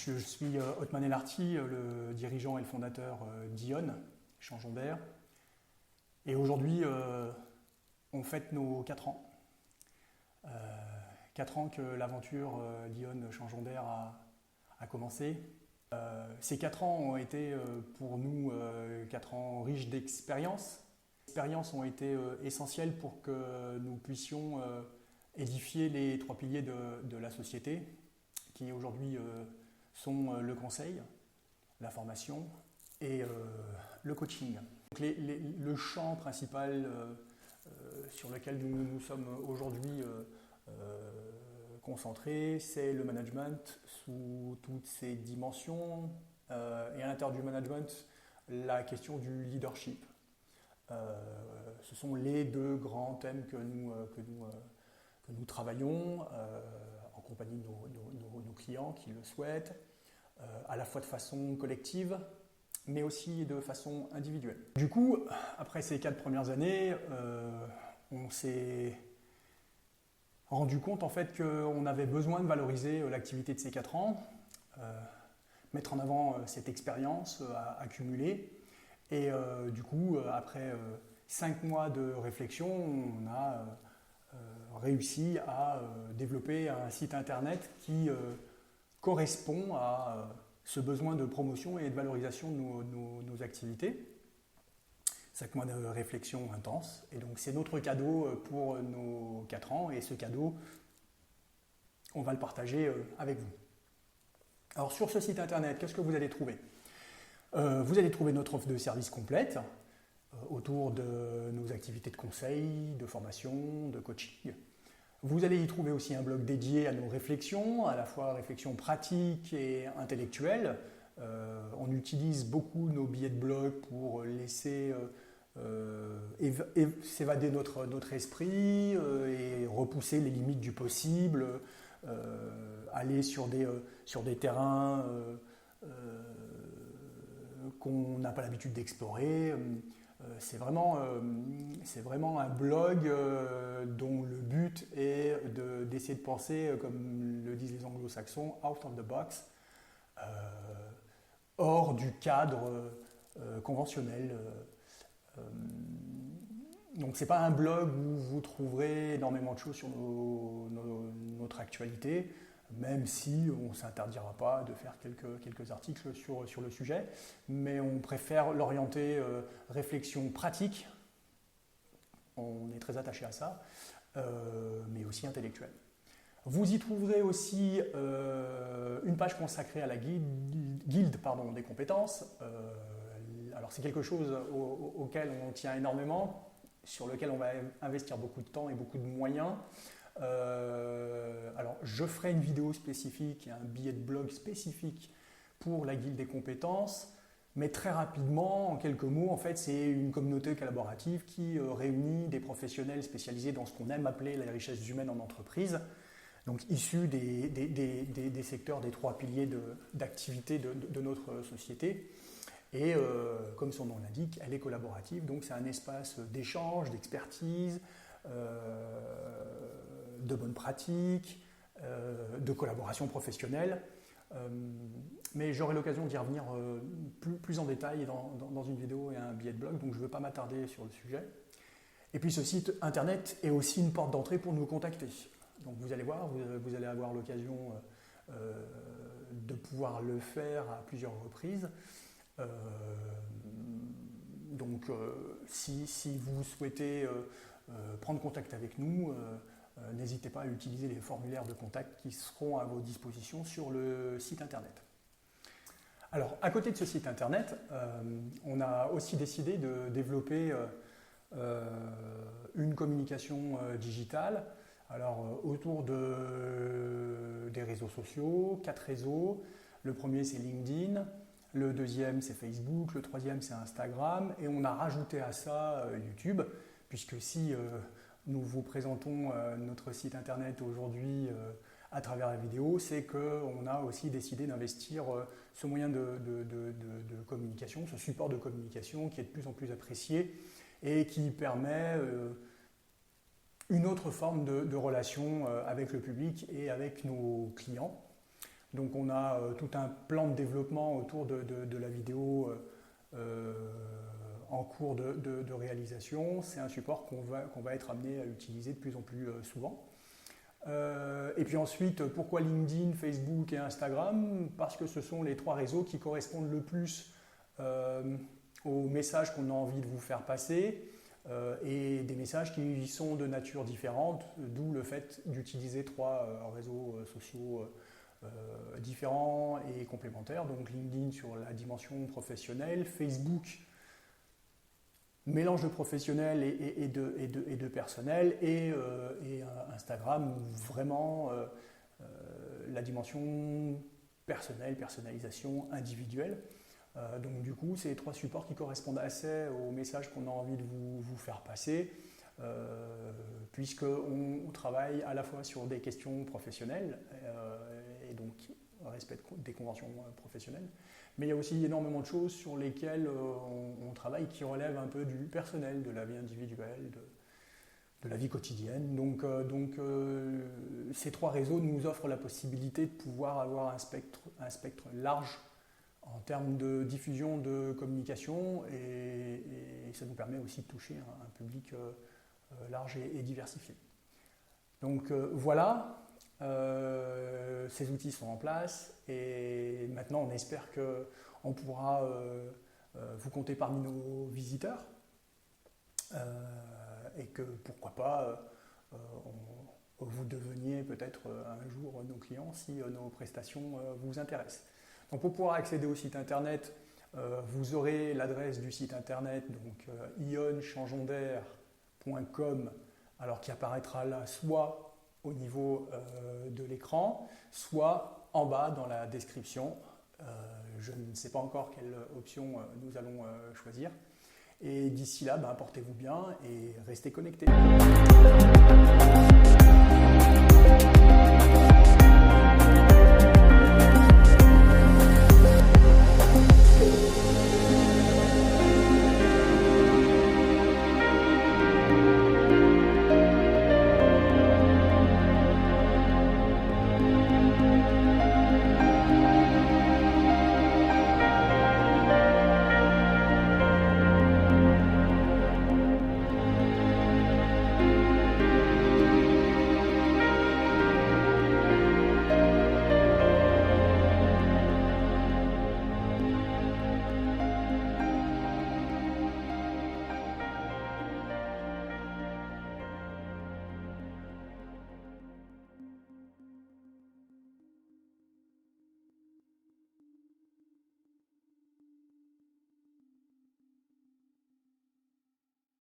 Je suis Othman El Arty, le dirigeant et le fondateur d'Ion, Changeons d'air. Et aujourd'hui, on fête nos 4 ans. 4 ans que l'aventure d'Ion, Changeons d'air a commencé. Ces 4 ans ont été pour nous 4 ans riches d'expériences. Les expériences ont été essentielles pour que nous puissions édifier les 3 piliers de la société, qui aujourd'hui sont le conseil, la formation et le coaching. Donc le champ principal sur lequel nous nous sommes aujourd'hui concentrés, c'est le management sous toutes ses dimensions et à l'intérieur du management, la question du leadership. Ce sont les 2 grands thèmes que nous travaillons en compagnie de nos clients qui le souhaitent, à la fois de façon collective, mais aussi de façon individuelle. Du coup, après ces 4 premières années, on s'est rendu compte en fait qu'on avait besoin de valoriser l'activité de ces 4 ans, mettre en avant cette expérience accumulée. Et du coup, après 5 mois de réflexion, on a réussi à développer un site internet qui correspond à ce besoin de promotion et de valorisation de nos activités. 5 mois de réflexion intense. Et donc c'est notre cadeau pour nos 4 ans. Et ce cadeau, on va le partager avec vous. Alors sur ce site internet, qu'est-ce que vous allez trouver ? Vous allez trouver notre offre de service complète autour de nos activités de conseil, de formation, de coaching. Vous allez y trouver aussi un blog dédié à nos réflexions, à la fois réflexions pratiques et intellectuelles. On utilise beaucoup nos billets de blog pour laisser s'évader notre esprit et repousser les limites du possible, aller sur des terrains qu'on n'a pas l'habitude d'explorer. C'est vraiment un blog dont le but est d'essayer de penser, comme le disent les anglo-saxons, out of the box, hors du cadre conventionnel. Donc ce n'est pas un blog où vous trouverez énormément de choses sur notre actualité, même si on ne s'interdira pas de faire quelques articles sur le sujet, mais on préfère l'orienter réflexion pratique, on est très attaché à ça, mais aussi intellectuelle. Vous y trouverez aussi une page consacrée à la guilde des compétences. Alors c'est quelque chose auquel on tient énormément, sur lequel on va investir beaucoup de temps et beaucoup de moyens. Alors je ferai une vidéo spécifique et un billet de blog spécifique pour la guilde des compétences, mais très rapidement, en quelques mots, en fait, c'est une communauté collaborative qui réunit des professionnels spécialisés dans ce qu'on aime appeler les richesses humaines en entreprise, donc issus des secteurs des 3 piliers d'activité de notre société. Et comme son nom l'indique, elle est collaborative, donc c'est un espace d'échange, d'expertise, de bonnes pratiques, de collaboration professionnelle. Mais j'aurai l'occasion d'y revenir plus en détail dans une vidéo et un billet de blog, donc je ne veux pas m'attarder sur le sujet. Et puis ce site internet est aussi une porte d'entrée pour nous contacter. Donc vous allez voir, vous allez avoir l'occasion de pouvoir le faire à plusieurs reprises. Donc si vous souhaitez prendre contact avec nous, n'hésitez pas à utiliser les formulaires de contact qui seront à vos dispositions sur le site internet. Alors à côté de ce site internet, on a aussi décidé de développer une communication digitale. Alors autour des réseaux sociaux, 4 réseaux. Le premier c'est LinkedIn. Le deuxième, c'est Facebook. Le troisième, c'est Instagram. Et on a rajouté à ça YouTube, puisque si nous vous présentons notre site internet aujourd'hui à travers la vidéo, c'est qu'on a aussi décidé d'investir ce moyen de communication, ce support de communication qui est de plus en plus apprécié et qui permet une autre forme de relation avec le public et avec nos clients. Donc on a tout un plan de développement autour de la vidéo en cours de réalisation. C'est un support qu'on va être amené à utiliser de plus en plus souvent. Et puis ensuite, pourquoi LinkedIn, Facebook et Instagram? Parce que ce sont les 3 réseaux qui correspondent le plus aux messages qu'on a envie de vous faire passer et des messages qui sont de nature différente, d'où le fait d'utiliser 3 réseaux sociaux différents et complémentaires. Donc LinkedIn sur la dimension professionnelle, Facebook mélange de professionnel et de personnel, et Instagram vraiment la dimension personnelle, personnalisation individuelle. Donc du coup, c'est les 3 supports qui correspondent assez aux messages qu'on a envie de vous faire passer, puisqu'on travaille à la fois sur des questions professionnelles, et donc respect des conventions professionnelles, mais il y a aussi énormément de choses sur lesquelles on travaille qui relèvent un peu du personnel, de la vie individuelle, de la vie quotidienne. Donc ces 3 réseaux nous offrent la possibilité de pouvoir avoir un spectre large en termes de diffusion de communication, et ça nous permet aussi de toucher un public large et diversifié. Donc voilà, ces outils sont en place, et maintenant on espère qu'on pourra vous compter parmi nos visiteurs, et que pourquoi pas vous deveniez peut-être un jour nos clients si nos prestations vous intéressent. Donc pour pouvoir accéder au site internet, vous aurez l'adresse du site internet, donc ionchangeondair.com, alors qui apparaîtra là soit au niveau de l'écran, soit en bas dans la description. Je ne sais pas encore quelle option nous allons choisir. Et d'ici là, portez-vous bien et restez connectés.